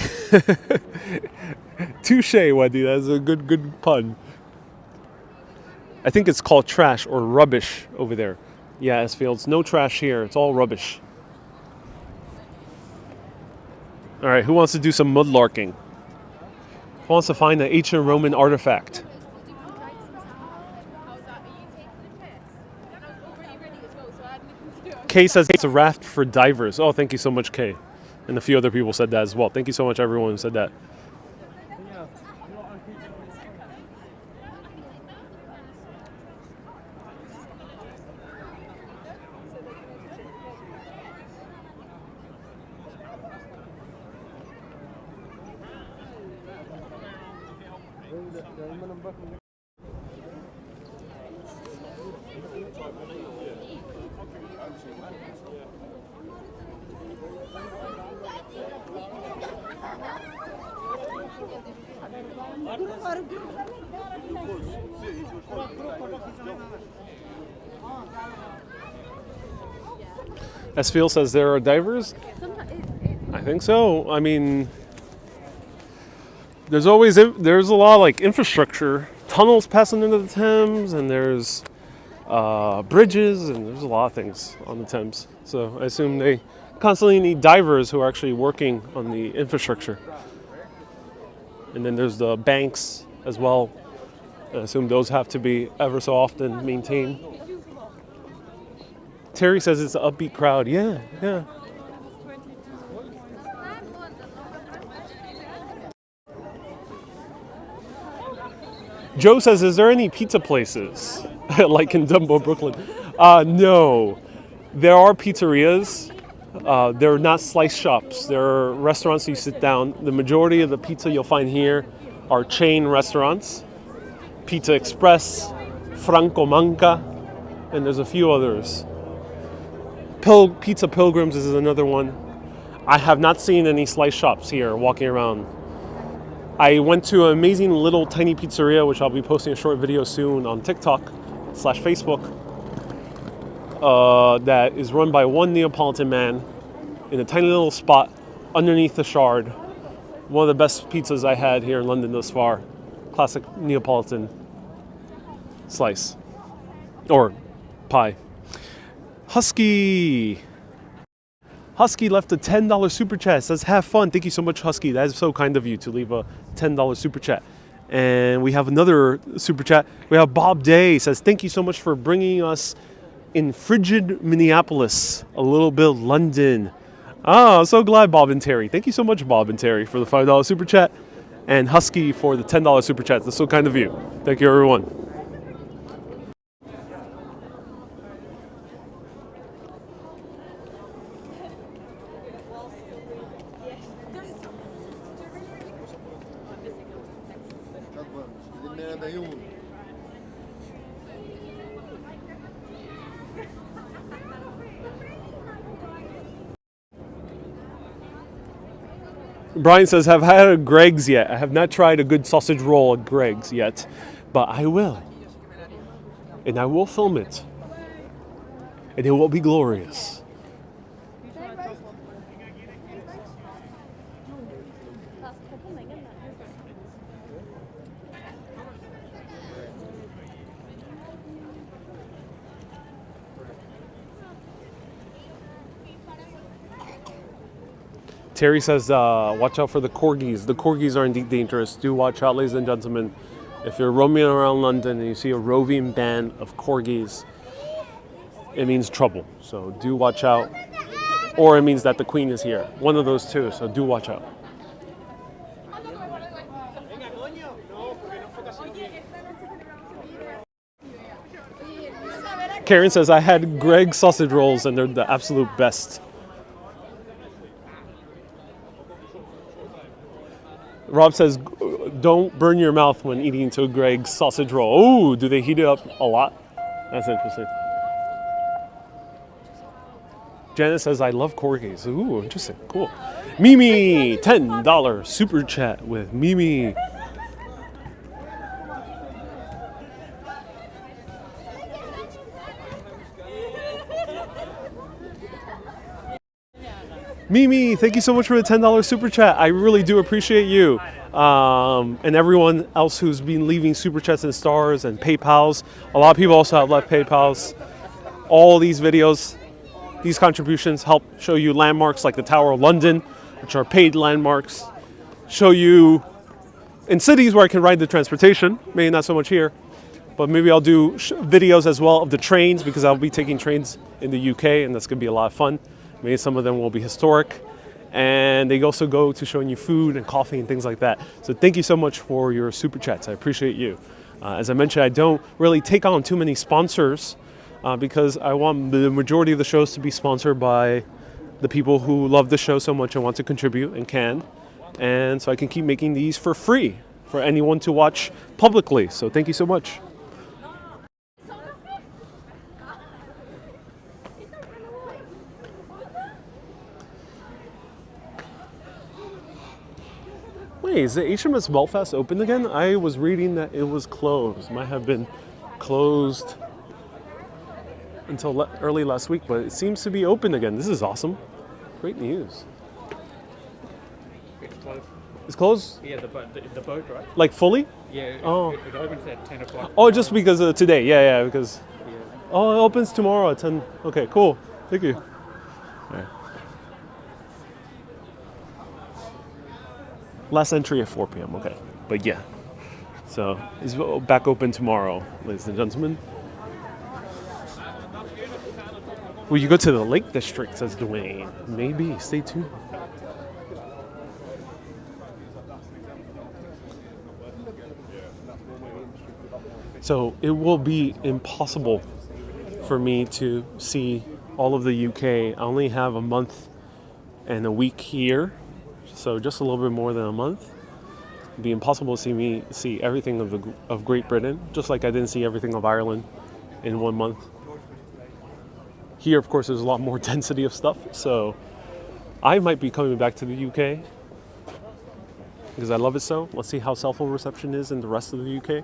S1: Touche, Wendy. That's a good pun. I think it's called trash or rubbish over there. Yeah, S-Fields. No trash here. It's all rubbish. All right, who wants to do some mudlarking? Who wants to find an ancient Roman artifact? Kay says it's a raft for divers. Oh, thank you so much, Kay. And a few other people said that as well. Thank you so much, everyone who said that. S-Field says there are divers? I think so. I mean, there's a lot of like infrastructure, tunnels passing into the Thames, and there's bridges, and there's a lot of things on the Thames. So I assume they constantly need divers who are actually working on the infrastructure. And then there's the banks as well. I assume those have to be ever so often maintained. Terry says it's an upbeat crowd. Yeah, yeah. Joe says, is there any pizza places like in Dumbo, Brooklyn? No. There are pizzerias. They're not slice shops. They're restaurants you sit down. The majority of the pizza you'll find here are chain restaurants. Pizza Express, Franco Manca, and there's a few others. Pizza Pilgrims is another one. I have not seen any slice shops here walking around. I went to an amazing little tiny pizzeria, which I'll be posting a short video soon on TikTok/Facebook, that is run by one Neapolitan man in a tiny little spot underneath the Shard. One of the best pizzas I had here in London thus far. Classic Neapolitan slice. Or pie. Husky left a $10 super chat. Says, have fun. Thank you so much, Husky. That is so kind of you to leave a $10 super chat. And we have another super chat. We have Bob Day. Says, thank you so much for bringing us in frigid Minneapolis, a little bit of London. I'm so glad, Bob and Terry. Thank you so much, Bob and Terry, for the $5 super chat. And Husky for the $10 super chat. That's so kind of you. Thank you, everyone. Brian says, have had a Greg's yet? I have not tried a good sausage roll at Greg's yet, but I will. And I will film it. And it will be glorious. Terry says, watch out for the corgis. The corgis are indeed dangerous. Do watch out, ladies and gentlemen. If you're roaming around London and you see a roving band of corgis, it means trouble. So do watch out. Or it means that the Queen is here. One of those two, so do watch out. Karen says, I had Greg's sausage rolls and they're the absolute best. Rob says, don't burn your mouth when eating to Greg's sausage roll. Oh, do they heat it up a lot? That's interesting. Janet says, I love corgis. Ooh, interesting. Cool. Mimi, $10 super chat with Mimi. Mimi, thank you so much for the $10 super chat. I really do appreciate you. And everyone else who's been leaving super chats and stars and PayPals. A lot of people also have left PayPals. All these videos, these contributions help show you landmarks like the Tower of London, which are paid landmarks. Show you in cities where I can ride the transportation, maybe not so much here, but maybe I'll do videos as well of the trains because I'll be taking trains in the UK and that's going to be a lot of fun. Maybe some of them will be historic. And they also go to showing you food and coffee and things like that. So thank you so much for your super chats. I appreciate you. As I mentioned, I don't really take on too many sponsors because I want the majority of the shows to be sponsored by the people who love the show so much and want to contribute and can. And so I can keep making these for free for anyone to watch publicly. So thank you so much. Wait, is the HMS Belfast open again? I was reading that it was closed. Might have been closed until early last week, but it seems to be open again. This is awesome. Great news.
S2: It's closed.
S1: It's closed?
S2: Yeah, the boat, right?
S1: Like fully?
S2: Yeah,
S1: oh.
S2: It opens at 10 o'clock.
S1: Oh, just because of today. Yeah, because...
S2: Yeah.
S1: Oh, it opens tomorrow at 10. Okay, cool. Thank you. All right. Last entry at 4 p.m. Okay, but yeah. So it's back open tomorrow, ladies and gentlemen. Will you go to the Lake District, says Dwayne. Maybe. Stay tuned. So it will be impossible for me to see all of the UK. I only have a month and a week here, so just a little bit more than a month. It'd be impossible to see everything of Great Britain, just like I didn't see everything of Ireland in 1 month. Here, of course, there's a lot more density of stuff, so I might be coming back to the UK because I love it so. Let's see how cell phone reception is in the rest of the UK.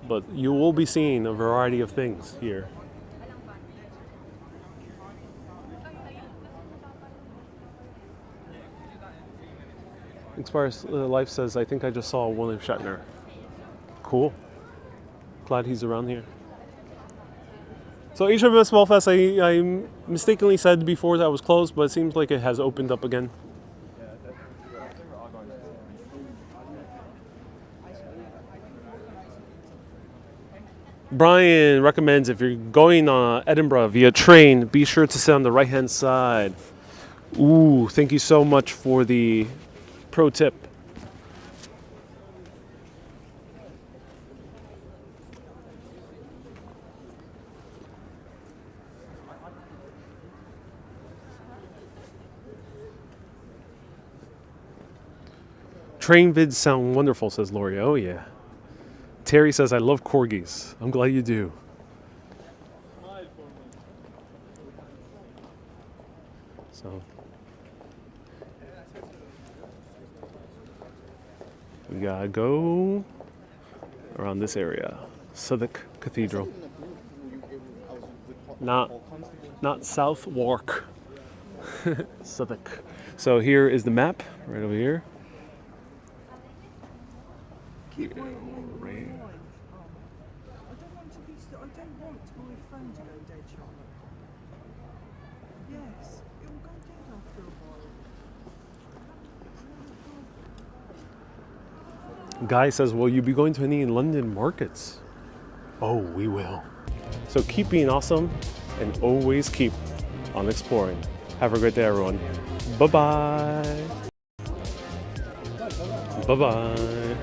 S1: But you will be seeing a variety of things here. Expires Life says, I think I just saw William Shatner. Cool. Glad he's around here. So HMS Belfast, I mistakenly said before that it was closed, but it seems like it has opened up again. Brian recommends if you're going Edinburgh via train, be sure to sit on the right-hand side. Ooh, thank you so much for the pro tip. Train vids sound wonderful, says Lori. Oh, yeah. Terry says, I love corgis. I'm glad you do. So, we gotta go around this area. Southwark Cathedral. Not Southwark. Southwark. So here is the map, right over here.
S3: I don't want my phone to go dead, Charlotte. Yes, it will go dead after a while.
S1: Guy says, will you be going to any London markets? Oh, we will. So keep being awesome and always keep on exploring. Have a great day, everyone. Bye-bye. Bye-bye.